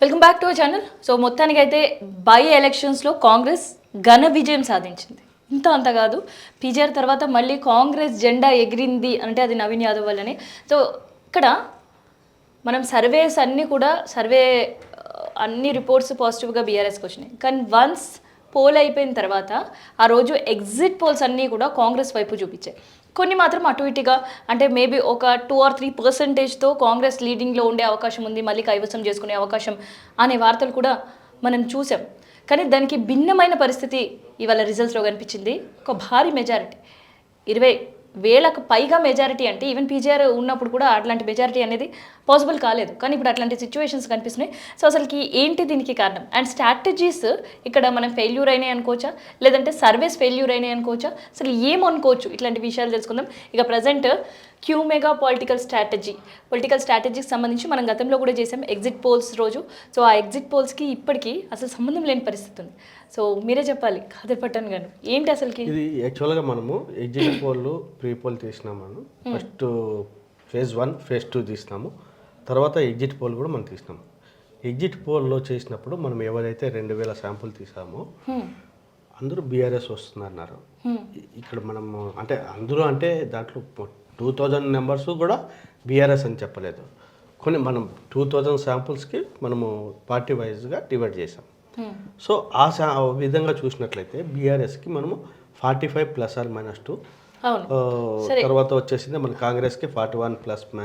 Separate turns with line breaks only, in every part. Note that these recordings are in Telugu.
Welcome back to our channel. So మొత్తానికి అయితే బై ఎలక్షన్స్లో కాంగ్రెస్ ఘన విజయం సాధించింది. ఇంత అంత కాదు, పీజీఆర్ తర్వాత మళ్ళీ కాంగ్రెస్ జెండా ఎగిరింది అంటే అది నవీన్ యాదవ్ వల్లనే. సో ఇక్కడ మనం సర్వేస్ అన్నీ కూడా అన్ని రిపోర్ట్స్ పాజిటివ్గా బీఆర్ఎస్కి వచ్చినాయి. కానీ వన్స్ పోల్ అయిపోయిన తర్వాత ఆ రోజు ఎగ్జిట్ పోల్స్ అన్నీ కూడా కాంగ్రెస్ వైపు చూపించాయి. కొన్ని మాత్రం అటు ఇటుగా, అంటే మేబీ ఒక 2 or 3% కాంగ్రెస్ లీడింగ్లో ఉండే అవకాశం ఉంది, మళ్ళీ కైవసం చేసుకునే అవకాశం అనే వార్తలు కూడా మనం చూసాం. కానీ దానికి భిన్నమైన పరిస్థితి ఇవాళ రిజల్ట్స్లో కనిపించింది. ఒక భారీ మెజారిటీ, 20,000కు పైగా మెజారిటీ. అంటే ఈవెన్ పీజీఆర్ ఉన్నప్పుడు కూడా అట్లాంటి మెజారిటీ అనేది పాసిబుల్ కాలేదు, కానీ ఇప్పుడు అట్లాంటి సిచ్యువేషన్స్ కనిపిస్తున్నాయి. సో అసలుకి ఏంటి దీనికి కారణం అండ్ స్ట్రాటజీస్ ఇక్కడ మనం ఫెయిల్యూర్ అయినాయి అనుకోవచ్చా, లేదంటే సర్వేస్ ఫెయిల్యూర్ అయినాయి అనుకోవచ్చా, అసలు ఏమనుకోవచ్చు, ఇట్లాంటి విషయాలు తెలుసుకుందాం. ఇక ప్రజెంట్ క్యూమెగా పొలిటికల్ స్ట్రాటజీకి సంబంధించి మనం గతంలో కూడా చేసాం ఎగ్జిట్ పోల్స్ రోజు. సో ఆ ఎగ్జిట్ పోల్స్కి ఇప్పటికీ అసలు సంబంధం లేని పరిస్థితి ఉంది. సో మీరే చెప్పాలి కాదే పట్టాను గాను ఏంటి అసలుకి.
ఇది యాక్చువల్గా మనము ఎగ్జిట్ పోల్ ప్రీ పోల్ తీసినాము. ఫస్ట్ phase 1 phase 2 తీసినాము, తర్వాత ఎగ్జిట్ పోల్ కూడా మనం తీసినాము. ఎగ్జిట్ పోల్లో చేసినప్పుడు మనం ఎవరైతే 2,000 శాంపుల్ తీసామో అందరూ బీఆర్ఎస్ వస్తుందన్నారు. ఇక్కడ మనము అంటే అందరూ అంటే దాంట్లో 2,000 నెంబర్స్ కూడా బీఆర్ఎస్ అని చెప్పలేదు. కొన్ని మనం 2,000 శాంపుల్స్కి మనము పార్టీ వైజ్గా డివైడ్ చేసాం. సో ఆ విధంగా చూసినట్లయితే బీఆర్ఎస్కి మనము 45 +or -2, తర్వాత వచ్చేసింది మన కాంగ్రెస్కి 41 +-2,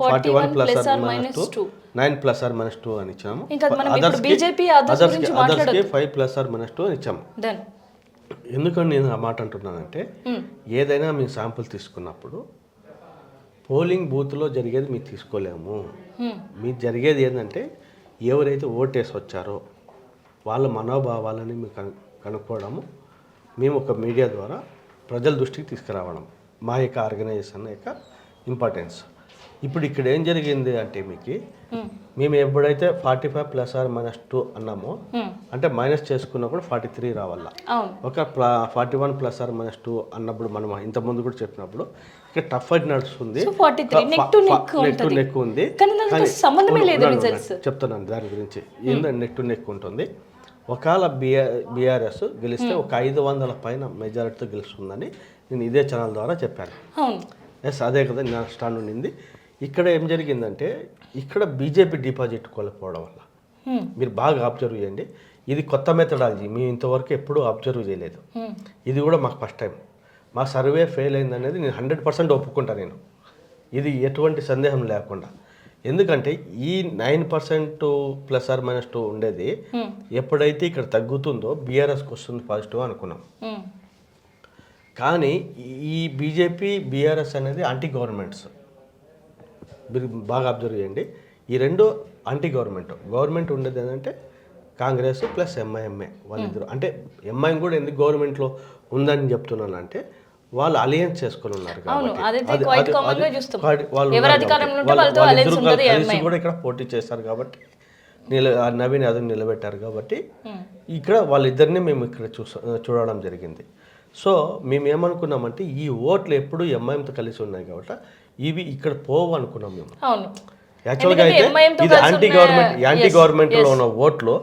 41 +or-2, 9 +or-2 అని ఇచ్చాము. అదర్స్కి 5 +or-2 అని ఇచ్చాము. ఎందుకని నేను ఆ మాట అంటున్నానంటే, ఏదైనా మీ శాంపుల్ తీసుకున్నప్పుడు పోలింగ్ బూత్లో జరిగేది మీరు తీసుకోలేము. మీరు జరిగేది ఏంటంటే ఎవరైతే ఓటేసి వచ్చారో వాళ్ళ మనోభావాలని మీకు కనుక్కోవడము, మేము ఒక మీడియా ద్వారా ప్రజల దృష్టికి తీసుకురావడం మా యొక్క ఆర్గనైజేషన్ యొక్క ఇంపార్టెన్స్. ఇప్పుడు ఇక్కడ ఏం జరిగింది అంటే మేము ఎప్పుడైతే 45 +or-2 అన్నామో, అంటే మైనస్ చేసుకున్నప్పుడు 43 రావాల. ఒక 41 +or-2 అన్నప్పుడు మనం ఇంతకుముందు కూడా చెప్పినప్పుడు ఇక్కడ టఫ్ ఫైట్ నడుస్తుంది, నెక్ ఉంది. చెప్తున్నాను దాని గురించి. ఏంటంటే నెక్ టు నెక్ ఉంటుంది. ఒకవేళ బీఆర్ఎస్ గెలిస్తే ఒక 500 పైన మెజారిటీతో గెలుస్తుందని నేను ఇదే ఛానల్ ద్వారా చెప్పాను. ఎస్, అదే కదా నా స్టాండ్ ఉండింది. ఇక్కడ ఏం జరిగిందంటే, ఇక్కడ బీజేపీ డిపాజిట్ కోల్పోవడం వల్ల మీరు బాగా అబ్జర్వ్ చేయండి. ఇది కొత్త మెథడాలజీ, మేము ఇంతవరకు ఎప్పుడూ అబ్జర్వ్ చేయలేదు. ఇది కూడా మాకు ఫస్ట్ టైం. మా సర్వే ఫెయిల్ అయిందనేది నేను 100% ఒప్పుకుంటాను నేను, ఇది ఎటువంటి సందేహం లేకుండా. ఎందుకంటే ఈ 9% +or-2 ఉండేది ఎప్పుడైతే ఇక్కడ తగ్గుతుందో బీఆర్ఎస్కి వస్తుంది పాజిటివ్ అనుకున్నాం. కానీ ఈ బీజేపీ బీఆర్ఎస్ అనేది యాంటీ గవర్నమెంట్స్. మీరు బాగా అబ్జర్వ్ చేయండి, ఈ రెండు యాంటీ గవర్నమెంట్ ఉండేది ఏంటంటే కాంగ్రెస్ ప్లస్ ఎంఐఎంఏ వాళ్ళిద్దరు. అంటే ఎంఐఎం కూడా ఎందుకు గవర్నమెంట్లో ఉందని చెప్తున్నాను అంటే, వాళ్ళు అలయన్స్ చేసుకుని ఉన్నారు కాబట్టి కూడా ఇక్కడ పోటీ చేస్తారు కాబట్టి, నవీన్ యాదవ్ నిలబెట్టారు కాబట్టి ఇక్కడ వాళ్ళిద్దరిని మేము ఇక్కడ చూడడం జరిగింది. సో మేము ఏమనుకున్నామంటే, ఈ ఓట్లు ఎప్పుడు ఎంఐఎంతో కలిసి ఉన్నాయి కాబట్టి ఇవి ఇక్కడ పోవు అనుకున్నాం మేము. యాక్చువల్గా అయితే ఇది యాంటీ గవర్నమెంట్లో ఉన్న ఓట్లు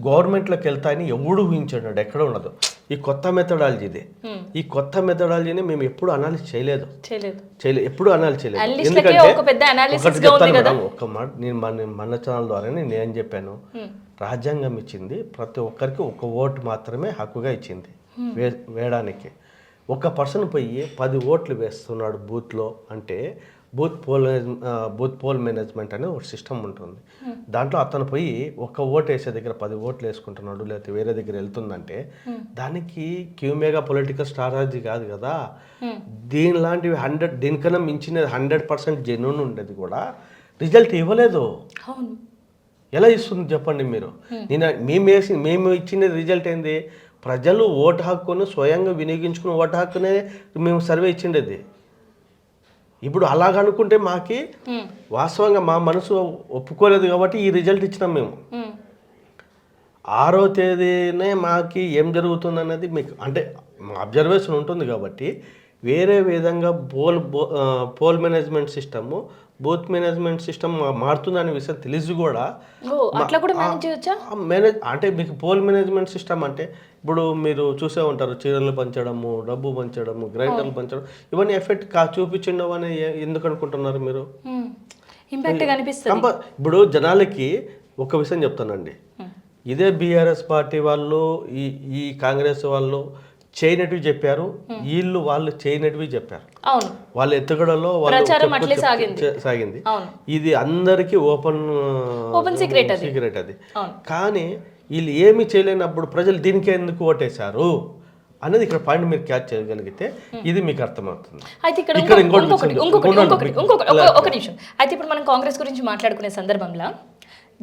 గవర్నమెంట్లోకి వెళ్తాయని ఎవడు ఊహించాడు, ఎక్కడ ఉండదు. ఈ కొత్త మెథడాలజీ ఇది. ఈ కొత్త మెథడాలజీని మేము ఎప్పుడు అనాలిసిస్ చేయలేదు, ఎప్పుడు అనాలిసిస్ చేయలేదు. ఎందుకంటే ఒకటి చెప్తాను, ఒక్క మాట నేను మన ఛానల్ ద్వారానే నేను చెప్పాను, రాజ్యాంగం ఇచ్చింది ప్రతి ఒక్కరికి ఒక ఓటు మాత్రమే హక్కుగా ఇచ్చింది వేయడానికి. ఒక పర్సన్ పోయి 10 ఓట్లు వేస్తున్నాడు బూత్లో అంటే బూత్ పోల్ మేనేజ్మెంట్ అనే ఒక సిస్టమ్ ఉంటుంది. దాంట్లో అతను పోయి ఒక ఓటు వేసే దగ్గర 10 ఓట్లు వేసుకుంటున్నాడు, లేకపోతే వేరే దగ్గర వెళ్తుందంటే దానికి క్యూమెగా పొలిటికల్ స్ట్రాటజీ కాదు కదా. దీనిలాంటివి దీనికన్నా మించిన 100% జెన్యూన్ ఉండేది కూడా రిజల్ట్ ఇవ్వలేదు. ఎలా ఇస్తుంది చెప్పండి మీరు? మేము ఇచ్చిన రిజల్ట్ ఏంది? ప్రజలు ఓటు హక్కును స్వయంగా వినియోగించుకుని ఓటు హక్కునే మేము సర్వే ఇచ్చిండేది. ఇప్పుడు అలాగనుకుంటే మాకి వాస్తవంగా మా మనసు ఒప్పుకోలేదు కాబట్టి ఈ రిజల్ట్ ఇచ్చినాం మేము. 6వ తేదీనే మాకి ఏం జరుగుతుంది అన్నది మీకు అంటే అబ్జర్వేషన్ ఉంటుంది కాబట్టి వేరే విధంగా poll management system booth management system మారుతుందనే విషయం తెలిసి కూడా
అట్లా కూడా మేనేజ్ చేయొచ్చా?
మేనేజ్ అంటే మీకు పోల్ మేనేజ్మెంట్ సిస్టమ్ అంటే ఇప్పుడు మీరు చూసే ఉంటారు, చీరలు పంచడము, డబ్బు పంచడము, గ్రైండర్లు పంచడం, ఇవన్నీ ఎఫెక్ట్ చూపించడం అని ఎందుకు అనుకుంటున్నారు మీరు?
ఇంపాక్ట్ కనిపిస్తుంది.
ఇప్పుడు జనాలకి ఒక విషయం చెప్తానండి, ఇదే బీఆర్ఎస్ పార్టీ వాళ్ళు ఈ కాంగ్రెస్ వాళ్ళు చేయనటివి చెప్పారు, వాళ్ళు చేయనటివి చెప్పారు.
అవును,
వాళ్ళ ఎత్తుగడలో సాగింది. ఇది అందరికీ ఓపెన్ సీక్రెట్ అది. కానీ వీళ్ళు ఏమి చేయలేనప్పుడు ప్రజలు దీనికి ఎందుకు ఓటేశారు అనేది ఇక్కడ పాయింట్ మీరు క్యాచ్ చేయగలిగితే ఇది మీకు అర్థమవుతుంది.
అయితే ఇక్కడ ఒక నిమిషం, అయితే ఇప్పుడు మనం కాంగ్రెస్ గురించి మాట్లాడుకునే సందర్భంలో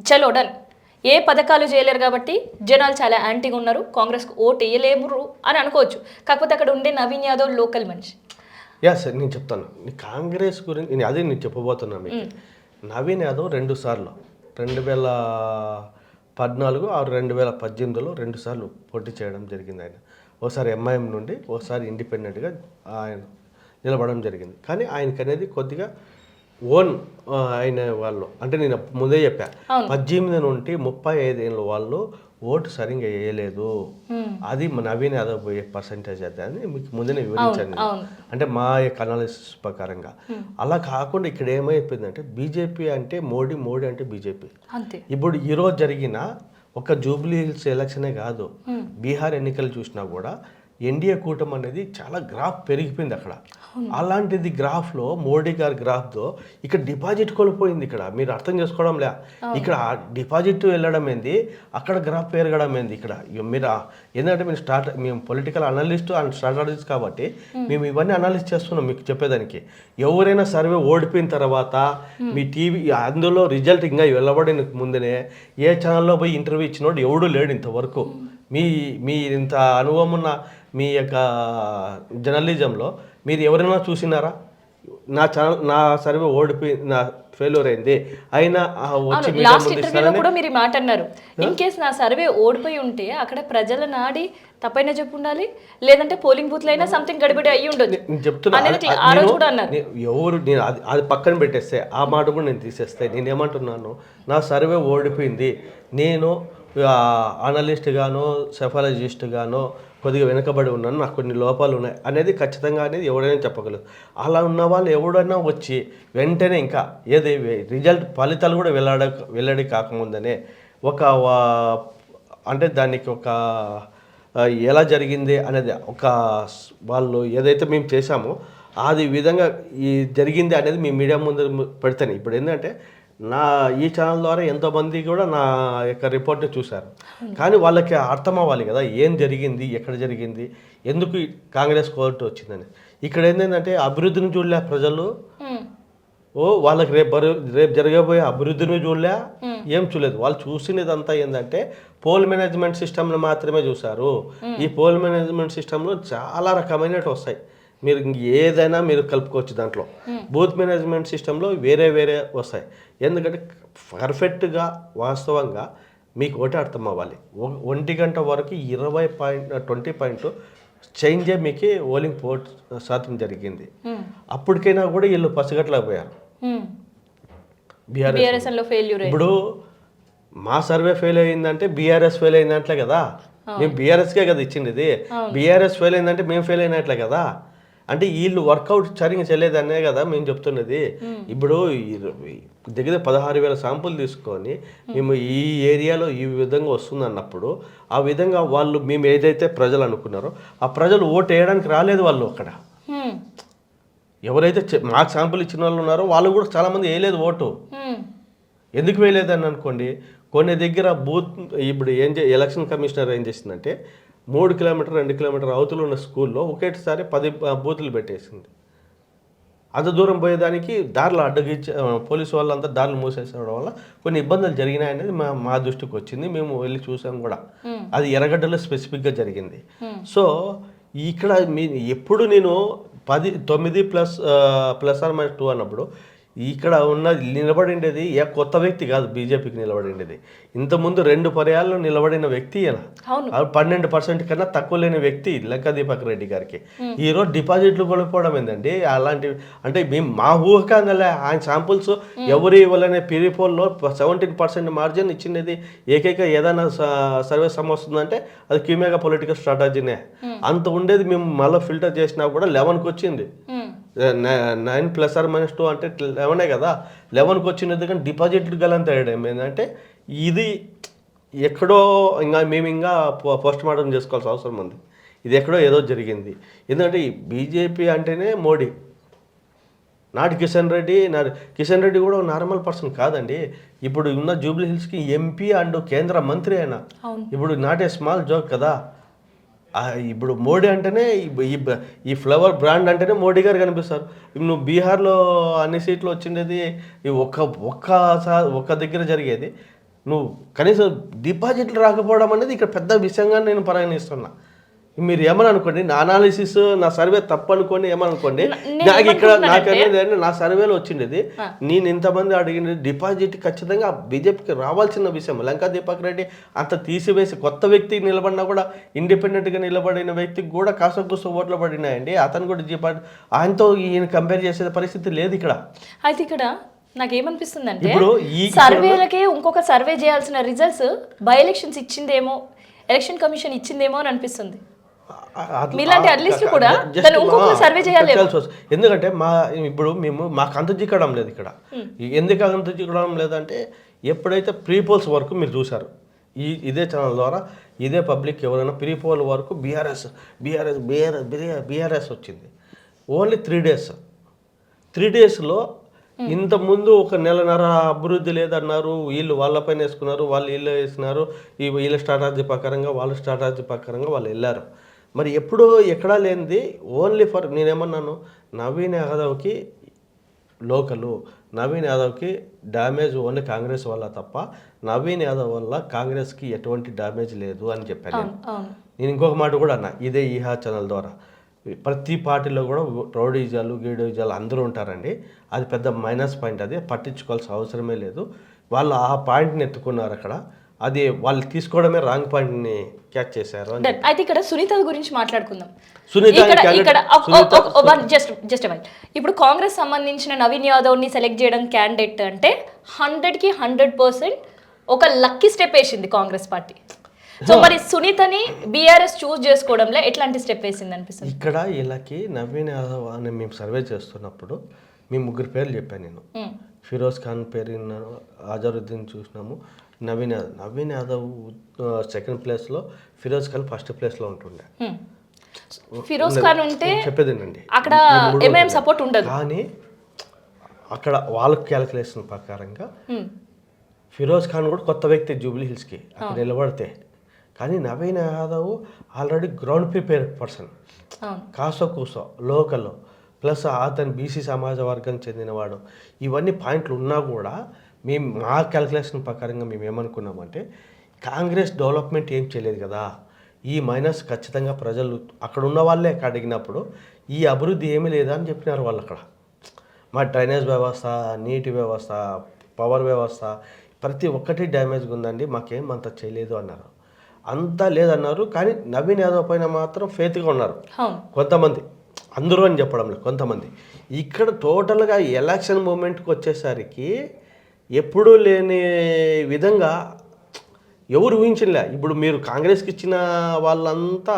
చలో డన్, ఏ పథకాలు చేయలేరు కాబట్టి జనాలు చాలా యాంటీగా ఉన్నారు, కాంగ్రెస్కి ఓటు వేయలేము అని అనుకోవచ్చు. కాకపోతే అక్కడ ఉండే నవీన్ యాదవ్ లోకల్ మనిషి.
సార్ నేను చెప్తాను కాంగ్రెస్ గురించి, అదే నేను చెప్పబోతున్నా మీకు. నవీన్ యాదవ్ 2 సార్లు 2014 ఆ 2018లో 2 సార్లు పోటీ చేయడం జరిగింది. ఆయన ఓసారి ఎంఐఎం నుండి, ఓసారి ఇండిపెండెంట్గా ఆయన నిలబడడం జరిగింది. కానీ ఆయనకి అనేది కొద్దిగా ఓన్ అయిన వాళ్ళు, అంటే నేను ముందే చెప్పా, 18 నుండి 35 ఏళ్ళ వాళ్ళు ఓటు సరిగ్గా వేయలేదు. అది నవీన్ యాదవ్ పోయే పర్సంటేజ్ అది అని మీకు ముందే వివరించాను, అంటే మా యొక్క అనాలిసిస్ ప్రకారంగా. అలా కాకుండా ఇక్కడ ఏమైపోయిందంటే బీజేపీ అంటే మోడీ, మోడీ అంటే బీజేపీ. ఇప్పుడు ఈరోజు జరిగిన ఒక జూబ్లీ హిల్స్ ఎలక్షనే కాదు, బీహార్ ఎన్నికలు చూసినా కూడా ఎన్డీఏ కూటమి అనేది చాలా గ్రాఫ్ పెరిగిపోయింది అక్కడ. అలాంటిది గ్రాఫ్లో మోడీ గారి గ్రాఫ్తో ఇక్కడ డిపాజిట్ కోల్పోయింది. ఇక్కడ మీరు అర్థం చేసుకోవడం లే, ఇక్కడ డిపాజిట్ వెళ్ళడం ఏంది, అక్కడ గ్రాఫ్ పెరగడం ఏంది. ఇక్కడ మీరు ఏంటంటే మేము పొలిటికల్ అనలిస్ట్ అండ్ స్ట్రాటజిస్ట్ కాబట్టి మేము ఇవన్నీ అనలిస్ట్ చేస్తున్నాం మీకు చెప్పేదానికి. ఎవరైనా సర్వే ఓడిపోయిన తర్వాత మీ టీవీ అందులో రిజల్ట్ ఇంకా వెళ్ళబడిన ముందునే ఏ ఛానల్లో పోయి ఇంటర్వ్యూ ఇచ్చినోడు ఎవడూ లేడు ఇంతవరకు. మీ ఇంత అనుభవం ఉన్న మీ యొక్క జర్నలిజంలో మీరు ఎవరైనా చూసినారా? నా ఛానల్, నా సర్వే ఓడిపోయి నా ఫెయిల్యూర్ అయింది అయినా
లాస్ట్ ఇంటర్వ్యూలో కూడా మీరు మాట అన్నారు, ఇన్ కేస్ నా సర్వే ఓడిపోయి ఉంటే అక్కడ ప్రజల నాడి తప్పైనా చెప్పు ఉండాలి, లేదంటే పోలింగ్ బూత్ లో అయినా సంథింగ్ గడిబడి అయ్యి ఉండొచ్చు.
నేను చెప్తున్నా ఎవరు, నేను అది పక్కన పెట్టేస్తే ఆ మాట కూడా నేను తీసేస్తే, నేను ఏమంటున్నాను, నా సర్వే ఓడిపోయింది, నేను అనలిస్ట్ గానో సెఫాలజిస్ట్ గానో కొద్దిగా వెనకబడి ఉన్నాను, నాకు కొన్ని లోపాలు ఉన్నాయి అనేది ఖచ్చితంగా అనేది ఎవరైనా చెప్పగలరు. అలా ఉన్న వాళ్ళు ఎవడైనా వచ్చి వెంటనే ఇంకా ఏది రిజల్ట్ ఫలితాలు కూడా వెల్లడి కాకముందనే అంటే దానికి ఎలా జరిగింది అనేది వాళ్ళు ఏదైతే మేము చేశామో అది విధంగా జరిగింది అనేది మీ మీడియా ముందు పెడతాను. ఇప్పుడు ఏంటంటే ఈ ఛానల్ ద్వారా ఎంతోమంది కూడా నా యొక్క రిపోర్ట్ని చూశారు, కానీ వాళ్ళకి అర్థం అవ్వాలి కదా ఏం జరిగింది, ఎక్కడ జరిగింది, ఎందుకు కాంగ్రెస్ కోర్టు వచ్చిందని. ఇక్కడ ఏంటంటే అభివృద్ధిని చూడలే ప్రజలు, వాళ్ళకి రేపు జరగబోయే అభివృద్ధిని చూడలే, ఏం చూడలేదు. వాళ్ళు చూసినదంతా ఏంటంటే పోల్ మేనేజ్మెంట్ సిస్టమ్ని మాత్రమే చూశారు. ఈ పోల్ మేనేజ్మెంట్ సిస్టంలో చాలా రకమైనవి వస్తాయి, మీరు ఏదైనా మీరు కలుపుకోవచ్చు దాంట్లో. బూత్ మేనేజ్మెంట్ సిస్టంలో వేరే వస్తాయి. ఎందుకంటే పర్ఫెక్ట్గా వాస్తవంగా మీకు ఒకటి అర్థం అవ్వాలి, 1 గంట వరకు 20 చేంజే మీకు ఓలింగ్ శాతం జరిగింది. అప్పటికైనా కూడా వీళ్ళు పసిగట్టలేకపోయారు. బీఆర్ఎస్ ఇప్పుడు మా సర్వే ఫెయిల్ అయిందంటే బీఆర్ఎస్ ఫెయిల్ అయినట్లే కదా, మేము బీఆర్ఎస్కే కదా ఇచ్చింది ఇది. బీఆర్ఎస్ ఫెయిల్ అయిందంటే మేము ఫెయిల్ అయినట్లే కదా. అంటే వీళ్ళు వర్కౌట్ సరిగ్గా చేయలేదనే కదా మేము చెప్తున్నది. ఇప్పుడు దగ్గర 16,000 శాంపుల్ తీసుకొని మేము ఈ ఏరియాలో ఈ విధంగా వస్తుంది అన్నప్పుడు ఆ విధంగా వాళ్ళు మేము ఏదైతే ప్రజలు అనుకున్నారో ఆ ప్రజలు ఓటు వేయడానికి రాలేదు. వాళ్ళు అక్కడ ఎవరైతే మాకు శాంపుల్ ఇచ్చిన వాళ్ళు ఉన్నారో వాళ్ళు కూడా చాలామంది వేయలేదు ఓటు. ఎందుకు వేయలేదని అనుకోండి, కొన్ని దగ్గర బూత్ ఇప్పుడు ఎలక్షన్ కమిషనర్ ఏం చేసిందంటే 3 కిలోమీటర్ 2 కిలోమీటర్ అవతల ఉన్న స్కూల్లో ఒకేసారి 10 బూతులు పెట్టేసింది. అంత దూరం పోయేదానికి దారిలో అడ్డగించి పోలీసు వాళ్ళంతా దారులు మూసేసడం వల్ల కొన్ని ఇబ్బందులు జరిగినాయనేది మా దృష్టికి వచ్చింది. మేము వెళ్ళి చూసాం కూడా, అది ఎర్రగడ్డలో స్పెసిఫిక్గా జరిగింది. సో ఇక్కడ ఎప్పుడు నేను 9++2 అన్నప్పుడు ఇక్కడ ఉన్న నిలబడిండేది ఏ కొత్త వ్యక్తి కాదు బీజేపీకి నిలబడిండేది. ఇంతకుముందు 2 పర్యాలు నిలబడిన వ్యక్తి ఈయన.
అవును.
12% కన్నా తక్కువ లేని వ్యక్తి లంకా దీపక్ రెడ్డి గారికి ఈరోజు డిపాజిట్లు కోల్పోవడం ఏంటండి? అలాంటివి అంటే మేము మా ఊహకంగా ఆయన శాంపుల్స్ ఎవరు ఇవ్వాలనే పీరిపోల్లో 17% మార్జిన్ ఇచ్చినది ఏకైక ఏదైనా సర్వే సమ్ వస్తుందంటే అది క్యూమేగా పొలిటికల్ స్ట్రాటజీనే. అంత ఉండేది మేము మళ్ళీ ఫిల్టర్ చేసినా కూడా 11కి వచ్చింది. 9 ± 2 అంటే 11 కదా. 11కి వచ్చినది కానీ డిపాజిట్లు గలంత ఏమైందంటే ఇది ఎక్కడో మేము ఇంకా పోస్ట్ మార్టం చేసుకోవాల్సిన అవసరం ఉంది. ఇది ఎక్కడో ఏదో జరిగింది. ఎందుకంటే ఈ బీజేపీ అంటేనే మోడీ, నాటి కిషన్ రెడ్డి కూడా నార్మల్ పర్సన్ కాదండి. ఇప్పుడు ఉన్న జూబ్లీ హిల్స్కి ఎంపీ అండ్ కేంద్ర మంత్రి అయినా. ఇప్పుడు నాట్ ఏ స్మాల్ జోక్ కదా. ఇప్పుడు మోడీ అంటేనే ఈ ఫ్లవర్ బ్రాండ్ అంటేనే మోడీ గారు కనిపిస్తారు. నువ్వు బీహార్లో అన్ని సీట్లు వచ్చిండేది ఒక్క దగ్గర జరిగేది. నువ్వు కనీసం డిపాజిట్లు రాకపోవడం అనేది ఇక్కడ పెద్ద విషయంగా నేను పరిగణిస్తున్నా. మీరు ఏమని అనుకోండి, నా అనాలిసిస్ నా సర్వే తప్పు అనుకోండి, ఏమనుకోండి. నాకు ఇక్కడ నాకనేది నా సర్వేలో వచ్చిండేది, నేను ఇంతమంది అడిగినది డిపాజిట్ ఖచ్చితంగా బీజేపీకి రావాల్సిన విషయం. లంకా దీపక్ రెడ్డి అంత తీసివేసి కొత్త వ్యక్తి నిలబడినా కూడా ఇండిపెండెంట్గా నిలబడిన వ్యక్తికి కూడా కాస్త కూస్త ఓట్లు పడినాయండి. అతను కూడా డిపాజిట్ ఆయనతో ఈయన కంపేర్ చేసే పరిస్థితి లేదు ఇక్కడ.
అయితే ఇక్కడ నాకేమనిపిస్తుంది అంటే సర్వేలకే ఇంకొక సర్వే చేయాల్సిన రిజల్ట్స్ బై ఎలక్షన్స్ ఇచ్చిందేమో, ఎలక్షన్ కమిషన్ ఇచ్చిందేమో అని అనిపిస్తుంది. మీలాంటి అట్లీస్ట్ కూడా దాన్ని ఇంకొక సర్వే చేయాలి.
ఎందుకంటే ఇప్పుడు మాకు అంత చిక్కడం లేదు ఇక్కడ. ఎందుకు అంత చిక్కడం లేదంటే ఎప్పుడైతే ప్రీ పోల్స్ వరకు మీరు చూసారు ఇదే ఛానల్ ద్వారా, ఇదే పబ్లిక్ ఎవరైనా ప్రీ పోల్ వరకు బీఆర్ఎస్ వచ్చింది. Only 3 days. 3 daysలో ఇంతకుముందు ఒక నెలన్నర అభివృద్ధి లేదన్నారు. వీళ్ళు వాళ్ళపైన వేసుకున్నారు, వాళ్ళు వీళ్ళు వేసినారు. వీళ్ళ స్ట్రాటజీ ప్రకారంగా వాళ్ళ స్ట్రాటజీ ప్రకారంగా వాళ్ళు వెళ్ళారు. మరి ఎప్పుడూ ఎక్కడా లేనిది ఓన్లీ ఫర్ నేనేమన్నాను, నవీన్ యాదవ్కి నవీన్ యాదవ్కి డ్యామేజ్ ఓన్లీ కాంగ్రెస్ వల్ల తప్ప నవీన్ యాదవ్ వల్ల కాంగ్రెస్కి ఎటువంటి డ్యామేజ్ లేదు అని చెప్పాను. నేను ఇంకొక మాట కూడా అన్నా ఇదే ఈహా ఛానల్ ద్వారా. ప్రతి పార్టీలో కూడా రౌడీజాలు గీడోజాలు అందరూ ఉంటారండి. అది పెద్ద మైనస్ పాయింట్. అది పట్టించుకోవాల్సిన అవసరమే లేదు. వాళ్ళు ఆ పాయింట్ని ఎత్తుకున్నారు అక్కడ. అది వాళ్ళు తీసుకోవడమే రాంగ్ పాయింట్ని క్యాచ్ చేశారు.
అయితే ఇక్కడ సునీత గురించి మాట్లాడుకుందాం. ఇప్పుడు కాంగ్రెస్ సంబంధించిన నవీన్ యాదవ్ని సెలెక్ట్ చేయడం క్యాండిడేట్ అంటే 100కి 100% ఒక లక్కీ స్టెప్ వేసింది కాంగ్రెస్ పార్టీ. సో మరి సునీతని బీఆర్ఎస్ చూస్ చేసుకోవడంలో ఎట్లాంటి స్టెప్ వేసింది అనిపిస్తుంది?
ఇక్కడ వీళ్ళకి నవీన్ యాదవ్ అని మేము సర్వే చేస్తున్నప్పుడు మేము 3 పేర్లు చెప్పాను నేను. ఫిరోజ్ ఖాన్ పేరు విన్నాను, అజరుద్దీన్ చూసినాము, నవీన్ యాదవ్ 2nd ప్లేస్లో, ఫిరోజ్ ఖాన్ 1st ప్లేస్లో ఉంటుండే.
ఫిరోజ్ ఖాన్ ఉంటే
చెప్పేదేనండి
అక్కడ ఎంఐఎం సపోర్ట్ ఉండదు.
కానీ అక్కడ వాళ్ళ క్యాలిక్యులేషన్ ప్రకారంగా ఫిరోజ్ ఖాన్ కూడా కొత్త వ్యక్తి జూబ్లీ హిల్స్కి అక్కడ నిలబడితే. కానీ Naveen Yadav already ground prepared person, కాసో కూసో లోకల్లో, ప్లస్ అతను బీసీ సమాజ వర్గం చెందినవాడు. ఇవన్నీ పాయింట్లు ఉన్నా కూడా మా క్యాలిక్యులేషన్ ప్రకారంగా మేము ఏమనుకున్నామంటే కాంగ్రెస్ డెవలప్మెంట్ ఏం చేయలేదు కదా, ఈ మైనస్ ఖచ్చితంగా ప్రజలు అక్కడ ఉన్న వాళ్ళే అడిగినప్పుడు ఈ అభివృద్ధి ఏమీ లేదా అని చెప్పినారు వాళ్ళు. అక్కడ మా డ్రైనేజ్ వ్యవస్థ, నీటి వ్యవస్థ, పవర్ వ్యవస్థ ప్రతి ఒక్కటి డ్యామేజ్గా ఉందండి, మాకేం అంత చేయలేదు అన్నారు. అంతా లేదన్నారు. కానీ నవీన్ యాదవ్ పైన మాత్రం ఫేత్గా ఉన్నారు కొంతమంది, అందరూ అని చెప్పడం లేదు, కొంతమంది. ఇక్కడ టోటల్గా ఎలక్షన్ మూమెంట్కి వచ్చేసరికి ఎప్పుడూ లేని విధంగా ఎవరు ఊహించలే. ఇప్పుడు మీరు కాంగ్రెస్కి ఇచ్చిన వాళ్ళంతా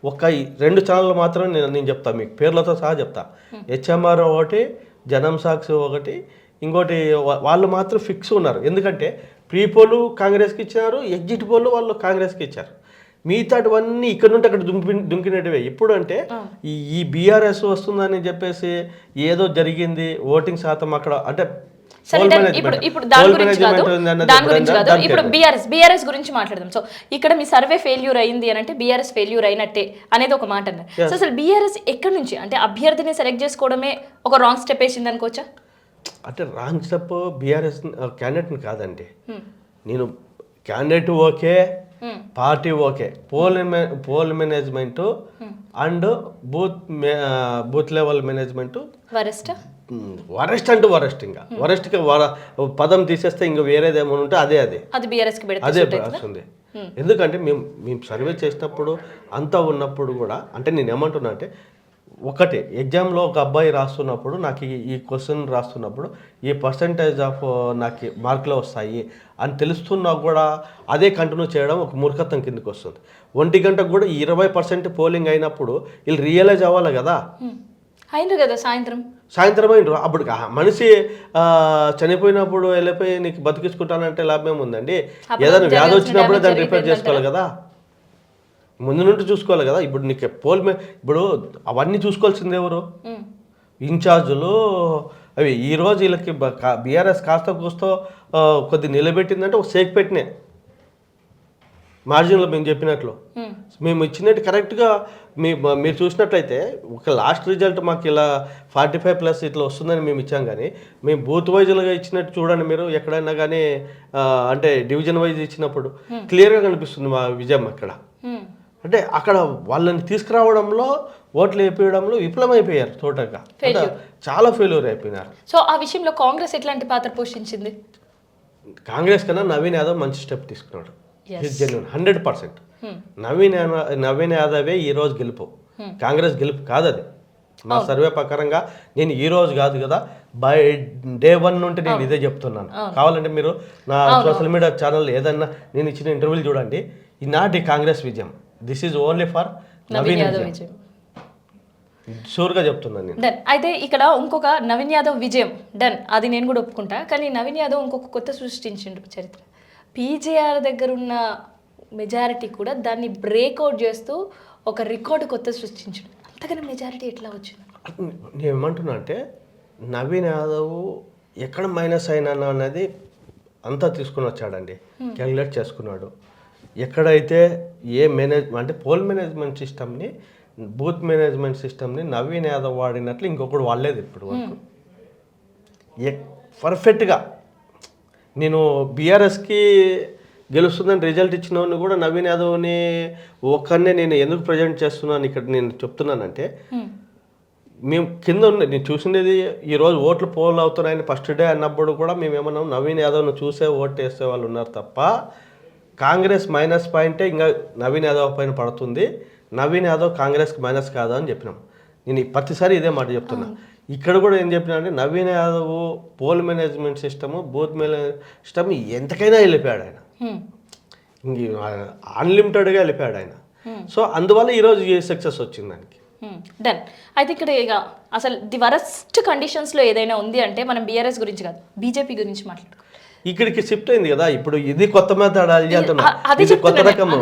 ఒక 2 ఛానళ్ళు మాత్రం నేను చెప్తా, మీకు పేర్లతో సహా చెప్తా. హెచ్ఎంఆర్ ఒకటి, జనం సాక్షి ఒకటి, ఇంకోటి వాళ్ళు మాత్రం ఫిక్స్ ఉన్నారు. ఎందుకంటే ప్రీ పోలు కాంగ్రెస్కి ఇచ్చినారు, ఎగ్జిట్ పోలు వాళ్ళు కాంగ్రెస్కి ఇచ్చారు. మిగతాటివన్నీ ఇక్కడ నుండి అక్కడ దుంకినట్టువే. ఇప్పుడు అంటే ఈ బీఆర్ఎస్ వస్తుందని చెప్పేసి ఏదో జరిగింది, ఓటింగ్ శాతం అక్కడ అంటే
ఇప్పుడు దాని గురించి కాదు, ఇప్పుడు బీఆర్ఎస్ గురించి మాట్లాడదాం. సో ఇక్కడ మీ సర్వే ఫెయిల్యూర్ అయింది అని అంటే బీఆర్ఎస్ ఫెయిల్యూర్ అయినట్టే అనేది ఒక మాట అన్నారు. సో అసలు బీఆర్ఎస్ ఎక్కడి నుంచి అంటే అభ్యర్థిని సెలెక్ట్ చేసుకోవడమే ఒక రాంగ్ స్టెప్ వేసింది అనుకోవచ్చా?
అంటే రాంగ్ స్టెప్ బీఆర్ఎస్ క్యాండిడేట్ని కాదండి. నేను candidate okay, party okay, poll management and booth level management worst అంటూ వరెస్ట్, ఇంకా వరెస్ట్గా పదం తీసేస్తే ఇంకా వేరేదేమో ఉంటే అదే
అది బీఆర్ఎస్కి
అదే
పెడితే
వస్తుంది. ఎందుకంటే మేము సర్వే చేసినప్పుడు అంతా ఉన్నప్పుడు కూడా, అంటే నేను ఏమంటున్నా అంటే, ఒకటి ఎగ్జామ్లో ఒక అబ్బాయి రాస్తున్నప్పుడు నాకు ఈ క్వశ్చన్ రాస్తున్నప్పుడు ఈ పర్సంటేజ్ ఆఫ్ నాకు మార్కులు వస్తాయి అని తెలుస్తున్నా కూడా అదే కంటిన్యూ చేయడం ఒక మూర్ఖత్వం కిందకి వస్తుంది. 1 గంటకు కూడా 20% పోలింగ్ అయినప్పుడు వీళ్ళు రియలైజ్ అవ్వాలి కదా.
అయింది కదా
సాయంత్రం అయినరు. అప్పుడు మనిషి చనిపోయినప్పుడు వెళ్ళిపోయి నీకు బతికించుకుంటానంటే లాభం ఏముందండి? ఏదైనా వ్యాధి వచ్చినప్పుడే దాన్ని రిపేర్ చేసుకోవాలి కదా, ముందు నుండి చూసుకోవాలి కదా. ఇప్పుడు నీకు ఇప్పుడు అవన్నీ చూసుకోవాల్సింది ఎవరు? ఇన్ఛార్జులు. అవి ఈరోజు వీళ్ళకి బీఆర్ఎస్ కాస్త కూస్తో కొద్ది నిలబెట్టిందంటే ఒక సేక్ పెట్టినే మార్జిన్లో మేము చెప్పినట్లు, మేము ఇచ్చినట్టు కరెక్ట్గా మీరు చూసినట్లయితే ఒక లాస్ట్ రిజల్ట్ మాకు ఇలా 45+ ఇట్లా వస్తుందని మేము ఇచ్చాం. కానీ మేము బూత్ వైజ్లుగా ఇచ్చినట్టు చూడండి మీరు ఎక్కడైనా కానీ, అంటే డివిజన్ వైజ్ ఇచ్చినప్పుడు క్లియర్గా కనిపిస్తుంది మా విజయం అక్కడ. అంటే అక్కడ వాళ్ళని తీసుకురావడంలో, ఓట్లు వేపించడంలో విఫలమైపోయారు టోటల్గా, చాలా ఫెయిల్యూర్ అయిపోయినారు.
సో ఆ విషయంలో కాంగ్రెస్ ఎట్లాంటి పాత్ర పోషించింది?
కాంగ్రెస్ కన్నా నవీన్ యాదవ్ మంచి స్టెప్ తీసుకున్నాడు, జెన్యూన్ 100%. నవీన్ యాదవే ఈరోజు గెలుపు, కాంగ్రెస్ గెలుపు కాదు అది. మా సర్వే ప్రకారంగా నేను ఈ రోజు కాదు కదా, బై డే 1 నుండి నేను ఇదే చెప్తున్నాను. కావాలంటే మీరు నా సోషల్ మీడియా ఛానల్ ఏదన్నా నేను ఇచ్చిన ఇంటర్వ్యూలు చూడండి. ఈనాటి కాంగ్రెస్ విజయం, this is only for Naveen Yadav విజయం, షూర్గా చెప్తున్నాను నేను.
డన్. అయితే ఇక్కడ ఇంకొక నవీన్ యాదవ్ విజయం డన్, అది నేను కూడా ఒప్పుకుంటా. కానీ నవీన్ యాదవ్ ఇంకొక కొత్త సృష్టించిండు చరిత్ర. పీజేఆర్ దగ్గర ఉన్న మెజారిటీ కూడా దాన్ని బ్రేక్అవుట్ చేస్తూ ఒక రికార్డు కొత్త సృష్టించాడు. అంతకన్నా మెజారిటీ ఎట్లా వచ్చింది?
నేను ఏమంటున్నా అంటే, నవీన్ యాదవ్ ఎక్కడ మైనస్ అయినా అనేది అంతా తీసుకుని వచ్చాడండి, క్యాలిక్యులేట్ చేసుకున్నాడు. ఎక్కడైతే ఏ అంటే పోల్ మేనేజ్మెంట్ సిస్టమ్ని, బూత్ మేనేజ్మెంట్ సిస్టమ్ని నవీన్ యాదవ్ వాడినట్లు ఇంకొకటి వాడలేదు ఇప్పుడు వరకు. పర్ఫెక్ట్గా నేను బీఆర్ఎస్కి గెలుస్తుందని రిజల్ట్ ఇచ్చినవన్నీ కూడా నవీన్ యాదవ్ని ఒక్కనే నేను ఎందుకు ప్రజెంట్ చేస్తున్నాను ఇక్కడ నేను చెప్తున్నానంటే, మేము కింద నేను చూసినది ఈరోజు ఓట్లు పోల్ అవుతున్నాయని ఫస్ట్ డే అన్నప్పుడు కూడా మేము ఏమన్నాం, నవీన్ యాదవ్ను చూసే ఓటు వేసే వాళ్ళు ఉన్నారు తప్ప కాంగ్రెస్ మైనస్ పాయింటే ఇంకా నవీన్ యాదవ్ పైన పడుతుంది, నవీన్ యాదవ్ కాంగ్రెస్కి మైనస్ కాదా అని చెప్పినాం. నేను ప్రతిసారి ఇదే మాట చెప్తున్నా. ఇక్కడ కూడా ఏం చెప్పినా అంటే, Naveen Yadav pole management system, booth management system ఎంతకైనా వెళ్ళిపోయాడు ఆయన, ఇంక అన్లిమిటెడ్గా వెళ్ళిపోయాడు ఆయన. సో అందువల్ల ఈరోజు ఏ సక్సెస్ వచ్చింది దానికి.
డన్. అయితే ఇక్కడ ఇక అసలు ది వరస్ట్ కండిషన్స్లో ఏదైనా ఉంది అంటే మనం బీఆర్ఎస్ గురించి కాదు, బీజేపీ గురించి మాట్లాడుకో.
ఇక్కడికి షిఫ్ట్ అయింది కదా ఇప్పుడు, ఇది కొత్త మెథడ్ అంటున్నా, ఇది కొత్త రకము.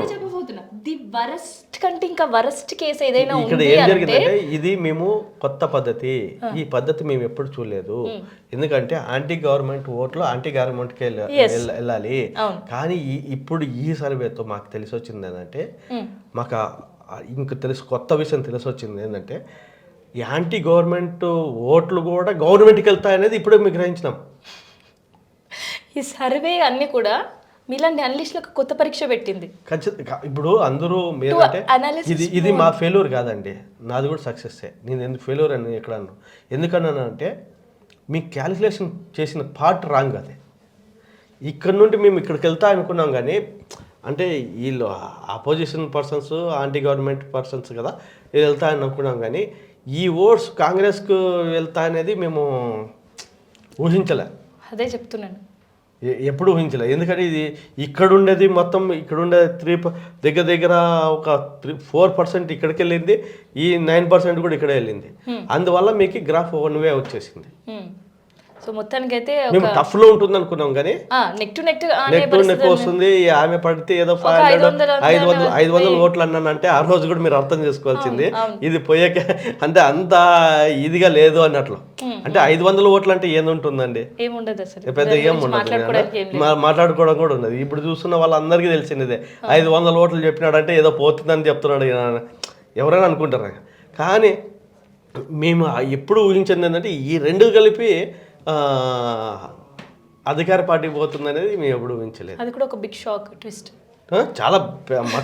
ది వరస్ట్ కంటే ఇంకా వరస్ట్ కేసు ఏదైనా
ఇక్కడ ఏం జరిగిందంటే, ఇది మేము కొత్త పద్ధతి, ఈ పద్ధతి మేము ఎప్పుడు చూడలేదు. ఎందుకంటే యాంటీ గవర్నమెంట్ ఓట్లు యాంటీ గవర్నమెంట్కి వెళ్ళాలి. కానీ ఇప్పుడు ఈ సర్వేతో మాకు తెలిసి వచ్చింది ఏంటంటే, మాకు ఇంక కొత్త విషయం తెలిసి వచ్చింది ఏంటంటే, యాంటీ గవర్నమెంట్ ఓట్లు కూడా గవర్నమెంట్కి వెళ్తాయి అనేది ఇప్పుడు మేము గ్రహించినాం.
ఈ సర్వే అన్ని కూడా మీలాంటి అనలిస్టులకు కొత్త పరీక్ష పెట్టింది.
ఖచ్చితంగా ఇప్పుడు అందరూ ఇది మా ఫెయిల్యూర్ కాదండి, నాది కూడా సక్సెస్సే. నేను ఎందుకు ఫెయిల్యూర్ అని ఎక్కడ అన్నాను, ఎందుకన్నానంటే మీ క్యాలిక్యులేషన్ చేసిన పార్ట్ రాంగ్. అదే ఇక్కడ నుండి మేము ఇక్కడికి వెళ్తా అనుకున్నాం, కానీ అంటే వీళ్ళు opposition persons, anti government persons కదా వెళ్తా అని అనుకున్నాం. కానీ ఈ ఓట్స్ కాంగ్రెస్కు వెళ్తా అనేది మేము ఊహించలే.
అదే చెప్తున్నాను,
ఎప్పుడు ఊహించలేదు. ఎందుకంటే ఇది ఇక్కడ ఉండేది మొత్తం, ఇక్కడ ఉండే దగ్గర ఒక 4% ఇక్కడికి వెళ్ళింది, ఈ 9% కూడా ఇక్కడే వెళ్ళింది. అందువల్ల మీకు గ్రాఫ్ 1 వే వచ్చేసింది.
సో మొత్తానికి అయితే
మేము టఫ్లో ఉంటుంది అనుకున్నాం, కానీ నెక్ టు నెక్ వస్తుంది. ఆమె పడితే ఏదో 500 ఓట్లు అన్నానంటే ఆ రోజు కూడా మీరు అర్థం చేసుకోవాల్సింది, ఇది పోయాక అంటే అంత ఇదిగా లేదు అన్నట్లు. అంటే 500 ఓట్లు అంటే ఏముంటుందండి, పెద్ద ఏముండదు, మాట్లాడుకోవడం కూడా ఉండదు. ఇప్పుడు చూస్తున్న వాళ్ళందరికీ తెలిసిందే, 500 ఓట్లు చెప్పినాడంటే ఏదో పోతుందని చెప్తున్నాడు ఎవరైనా అనుకుంటారు. కానీ మేము ఎప్పుడు ఊహించింది ఏంటంటే, ఈ రెండు కలిపి అధికార పార్టీ పోతుంది అనేది మేము ఎప్పుడు ఊహించలేదు.
అది కూడా ఒక బిగ్ షాక్ ట్విస్ట్,
చాలా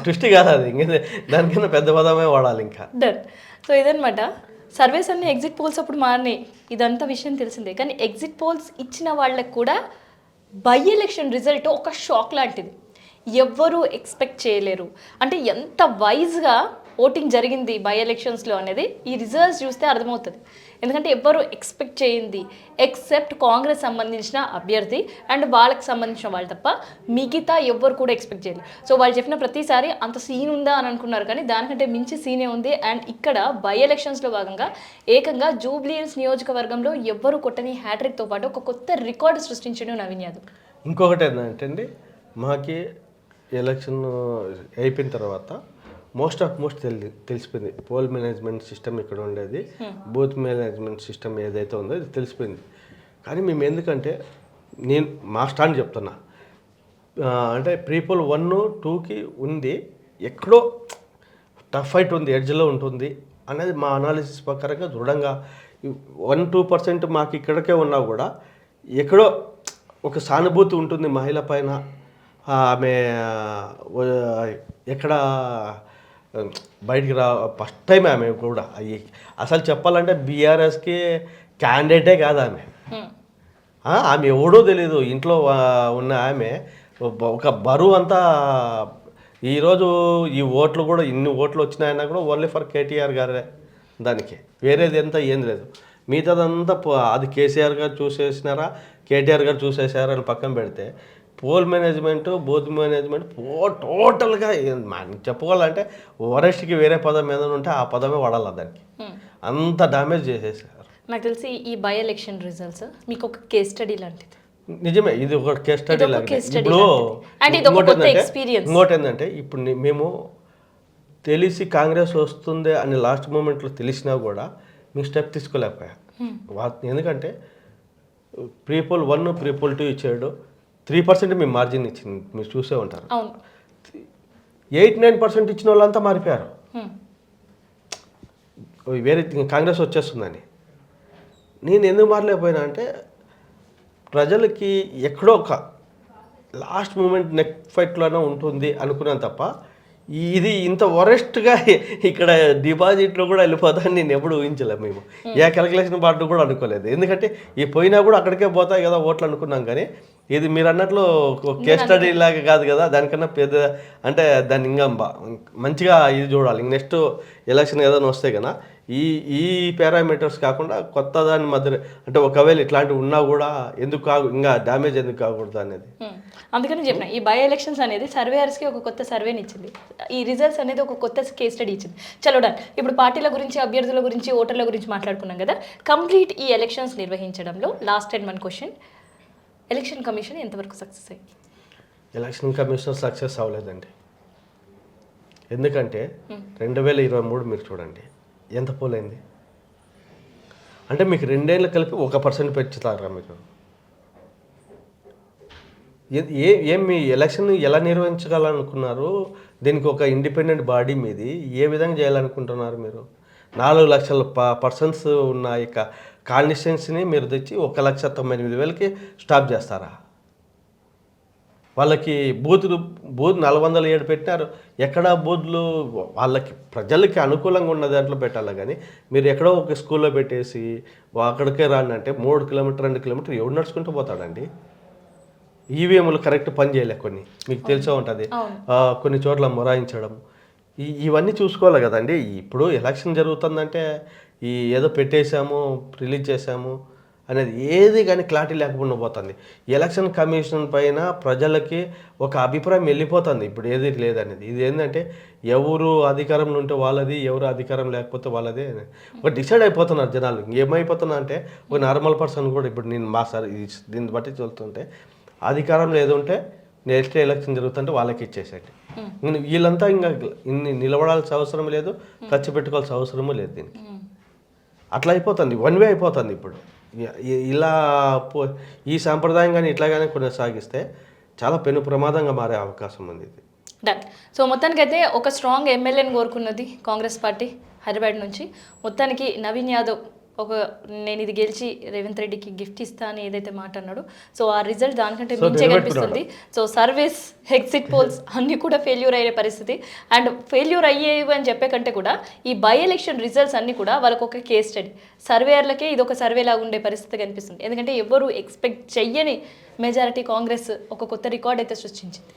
ట్విస్ట్ కాదు అది, ఇంకా దానికన్నా పెద్ద పదమే వాడాలి ఇంకా.
సో ఇదనమాట. సర్వేస్ అన్ని ఎగ్జిట్ పోల్స్ అప్పుడు మారినాయి, ఇదంతా విషయం తెలిసిందే. కానీ ఎగ్జిట్ పోల్స్ ఇచ్చిన వాళ్ళకు కూడా బై ఎలక్షన్ రిజల్ట్ ఒక షాక్ లాంటిది. ఎవ్వరూ ఎక్స్పెక్ట్ చేయలేరు. అంటే ఎంత వైజ్గా ఓటింగ్ జరిగింది బై ఎలక్షన్స్లో అనేది ఈ రిజల్ట్స్ చూస్తే అర్థమవుతుంది. ఎందుకంటే ఎవ్వరూ ఎక్స్పెక్ట్ చేయింది ఎక్సెప్ట్ కాంగ్రెస్ సంబంధించిన అభ్యర్థి అండ్ వాళ్ళకి సంబంధించిన వాళ్ళు తప్ప మిగతా ఎవ్వరు కూడా ఎక్స్పెక్ట్ చేయలేదు. సో వాళ్ళు చెప్పిన ప్రతిసారి అంత సీన్ ఉందా అని అనుకున్నారు, కానీ దానికంటే మించి సీనే ఉంది. అండ్ ఇక్కడ బై ఎలక్షన్స్లో భాగంగా ఏకంగా జూబ్లీ హిల్స్ నియోజకవర్గంలో ఎవ్వరు కొట్టని హ్యాట్రిక్తో పాటు ఒక కొత్త రికార్డు సృష్టించడం నవీన్ యాదవ్.
ఇంకొకటి ఏంటంటే అండి, మాకి ఎలక్షన్ అయిపోయిన తర్వాత మోస్ట్ తెలిసిపోయింది. పోల్ మేనేజ్మెంట్ సిస్టమ్ ఇక్కడ ఉండేది, బూత్ మేనేజ్మెంట్ సిస్టమ్ ఏదైతే ఉందో ఇది తెలిసిపోయింది. కానీ మేము ఎందుకంటే నేను మా స్టాండ్ చెప్తున్నా, అంటే ప్రీపోల్ 1, 2కి ఉంది, ఎక్కడో టఫ్ ఫైట్ ఉంది, ఎడ్జ్లో ఉంటుంది అనేది మా అనాలిసిస్ ప్రకారంగా దృఢంగా 1-2% మాకు ఇక్కడికే ఉన్నా కూడా ఎక్కడో ఒక సానుభూతి ఉంటుంది మహిళ పైన. ఆమె ఎక్కడ బయటికి ఫస్ట్ టైం ఆమె కూడా అసలు చెప్పాలంటే బీఆర్ఎస్కి క్యాండిడేటే కాదు ఆమె. ఆమె ఎవడో తెలీదు, ఇంట్లో ఉన్న ఆమె ఒక బరువు అంతా. ఈరోజు ఈ ఓట్లు కూడా ఇన్ని ఓట్లు వచ్చినాయన్నా కూడా ఓన్లీ ఫర్ కేటీఆర్ గారే, దానికి వేరేది ఎంత ఏం లేదు. మిగతాదంతా అది కేసీఆర్ గారు చూసేసినారా కేటీఆర్ గారు చూసేసారా అని పక్కన పెడితే పోల్ మేనేజ్మెంట్, బూత్ మేనేజ్మెంట్ టోటల్గా చెప్పుకోవాలంటే వరస్ట్కి వేరే పదం ఏదైనా ఉంటే ఆ పదమే వాడాలి దానికి, అంత డ్యామేజ్ చేసేసారు.
నాకు తెలిసి ఈ బై ఎలక్షన్ రిజల్ట్స్ మీకు ఒక కేస్ స్టడీ లాంటిది.
నిజమే, ఇది ఒక కేస్ స్టడీ లాంటిది. ఇప్పుడు ఇంకోటి ఏంటంటే ఇప్పుడు మేము తెలిసి కాంగ్రెస్ వస్తుంది అని లాస్ట్ మూమెంట్లో తెలిసినా కూడా మేము స్టెప్ తీసుకోలేకపోయా. ఎందుకంటే ప్రీపోల్ 1, ప్రీపోల్ 2 ఇచ్చాడు, 3% మేము మార్జిన్ ఇచ్చింది, మీరు చూసే ఉంటారు. 8-9% ఇచ్చిన వాళ్ళంతా మారిపోయారు, వేరే కాంగ్రెస్ వచ్చేస్తుందని. నేను ఎందుకు మారలేకపోయినా అంటే ప్రజలకి ఎక్కడో ఒక లాస్ట్ మూమెంట్ నెక్ ఫైట్లోనే ఉంటుంది అనుకున్నాను తప్ప ఇది ఇంత వరెస్ట్గా ఇక్కడ డిపాజిట్లో కూడా వెళ్ళిపోతాను నేను ఎప్పుడు ఊహించలేదు. మేము ఏ క్యాలిక్యులేషన్ పార్టీ కూడా అనుకోలేదు. ఎందుకంటే ఈ పోయినా కూడా అక్కడికే పోతాయి కదా ఓట్లు అనుకున్నాం. కానీ ఇది మీరు అన్నట్లు కేస్ స్టడీ లాగా కాదు కదా, దానికన్నా పెద్ద అంటే దాన్ని ఇంకా మంచిగా ఇది చూడాలి. నెక్స్ట్ ఎలక్షన్ ఏదైనా వస్తే కదా ఈ పారామీటర్స్ కాకుండా కొత్త దాని మధ్య అంటే ఒకవేళ ఇట్లాంటివి ఉన్నా కూడా ఎందుకు ఇంకా డ్యామేజ్ ఎందుకు కాకూడదు అనేది.
అందుకని చెప్పిన ఈ బై ఎలక్షన్స్ అనేది సర్వేయర్స్కి ఒక కొత్త సర్వేని ఇచ్చింది, ఈ రిజల్ట్స్ అనేది ఒక కొత్త కేస్ స్టడీ ఇచ్చింది. చలో డన్. ఇప్పుడు పార్టీల గురించి, అభ్యర్థుల గురించి, ఓటర్ల గురించి మాట్లాడుకున్నాం కదా. కంప్లీట్ ఈ ఎలక్షన్స్ నిర్వహించడంలో last and 1 question, election commission ఎంతవరకు సక్సెస్ అయ్యింది?
ఎలక్షన్ కమిషన్ సక్సెస్ అవ్వలేదండి. ఎందుకంటే 2023 మీరు చూడండి ఎంత పోలైంది. అంటే మీకు 2 ఏళ్ళు కలిపి 1% పెంచుతారా మీకు? ఏం మీ ఎలక్షన్ ఎలా నిర్వహించగలనుకున్నారు? దీనికి ఒక ఇండిపెండెంట్ బాడీ మీది ఏ విధంగా చేయాలనుకుంటున్నారు మీరు? 4 లక్షల పర్సన్స్ ఉన్న ఇక కాన్స్టిట్యున్సీని మీరు తెచ్చి 1,98,000కి స్టాప్ చేస్తారా? వాళ్ళకి బూత్ 407 పెట్టారు. ఎక్కడ బూత్లు వాళ్ళకి ప్రజలకి అనుకూలంగా ఉన్న దాంట్లో పెట్టాలి. కానీ మీరు ఎక్కడో ఒక స్కూల్లో పెట్టేసి అక్కడికే రాండి అంటే 3 కిలోమీటర్ 2 కిలోమీటర్ ఎవడు నడుచుకుంటూ పోతాడండి? ఈవీఎంలు కరెక్ట్ పని చేయలే, కొన్ని మీకు తెలిసే ఉంటుంది, కొన్ని చోట్ల మొరాయించడం, ఇవన్నీ చూసుకోవాలి కదండి. ఇప్పుడు ఎలక్షన్ జరుగుతుందంటే ఈ ఏదో పెట్టేశాము రిలీజ్ చేసాము అనేది ఏది కానీ క్లారిటీ లేకుండా పోతుంది. ఎలక్షన్ కమిషన్ పైన ప్రజలకి ఒక అభిప్రాయం వెళ్ళిపోతుంది ఇప్పుడు ఏది లేదనేది. ఇది ఏంటంటే ఎవరు అధికారంలో ఉంటే వాళ్ళది, ఎవరు అధికారం లేకపోతే వాళ్ళదే ఒక డిసైడ్ అయిపోతున్నారు జనాలు. ఏమైపోతున్నా అంటే ఒక నార్మల్ పర్సన్ కూడా ఇప్పుడు నేను మా సార్ దీన్ని బట్టి చూస్తుంటే అధికారంలో ఏదో ఉంటే నెక్స్ట్ ఎలక్షన్ జరుగుతుంటే వాళ్ళకి ఇచ్చేసేయండి. వీళ్ళంతా ఇంకా ఇన్ని నిలబడాల్సిన అవసరం లేదు, ఖర్చు పెట్టుకోవాల్సిన అవసరమూ లేదు దీనికి. అట్లా అయిపోతుంది, 1 వే అయిపోతుంది ఇప్పుడు. ఇలా ఈ సాంప్రదాయం కానీ ఇట్లా కానీ కొనసాగిస్తే చాలా పెను ప్రమాదంగా మారే అవకాశం ఉంది ఇది.
డన్. సో మొత్తానికైతే ఒక స్ట్రాంగ్ ఎమ్మెల్యేని కోరుకున్నది కాంగ్రెస్ పార్టీ హైదరాబాద్ నుంచి. మొత్తానికి నవీన్ యాదవ్ నేను ఇది గెలిచి రేవంత్ రెడ్డికి గిఫ్ట్ ఇస్తా అని ఏదైతే మాట అన్నాడో సో ఆ రిజల్ట్ దానికంటే మించే కనిపిస్తుంది. సో సర్వేస్, ఎగ్జిట్ పోల్స్ అన్నీ కూడా ఫెయిల్యూర్ అయ్యే పరిస్థితి. అండ్ ఫెయిల్యూర్ అయ్యేవి అని చెప్పే కంటే కూడా ఈ బై ఎలక్షన్ రిజల్ట్స్ అన్నీ కూడా వాళ్ళకు ఒక కేస్ స్టడీ. సర్వేయర్లకే ఇది ఒక సర్వే లాగా ఉండే పరిస్థితి కనిపిస్తుంది. ఎందుకంటే ఎవరు ఎక్స్పెక్ట్ చెయ్యని మెజారిటీ కాంగ్రెస్ ఒక కొత్త రికార్డ్ అయితే సృష్టించింది.